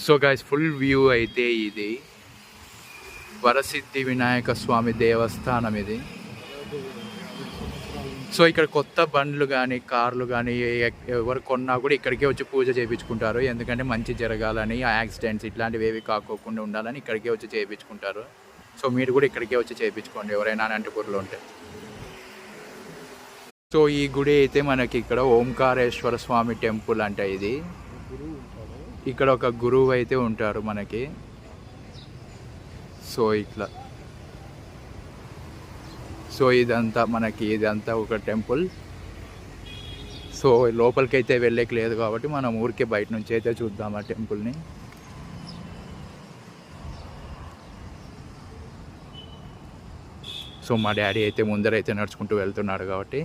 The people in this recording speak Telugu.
సో గైస్ ఫుల్ వ్యూ అయితే ఇది వరసిద్ధి వినాయక స్వామి దేవస్థానం ఇది. సో ఇక్కడ కొత్త బండ్లు కానీ కార్లు కానీ ఎవరు కొన్నా కూడా ఇక్కడికే వచ్చి పూజ చేయించుకుంటారు. ఎందుకంటే మంచి జరగాలని, యాక్సిడెంట్స్ ఇట్లాంటివి ఏవి కాకోకుండా ఉండాలని ఇక్కడికే వచ్చి చేయించుకుంటారు. సో మీరు కూడా ఇక్కడికే వచ్చి చేయించుకోండి ఎవరైనా అనంతపూర్లో ఉంటే. సో ఈ గుడి అయితే మనకి ఇక్కడ ఓంకారేశ్వర స్వామి టెంపుల్ అంట ఇది. ఇక్కడ ఒక గురువు అయితే ఉంటారు మనకి. సో ఇట్లా ఇదంతా ఒక టెంపుల్. సో లోపలికి అయితే వెళ్ళేకి లేదు కాబట్టి మనం ఊరికే బయట నుంచి అయితే చూద్దాం ఆ టెంపుల్ని. సో మా డాడీ అయితే ముందరైతే నడుచుకుంటూ వెళ్తున్నాడు కాబట్టి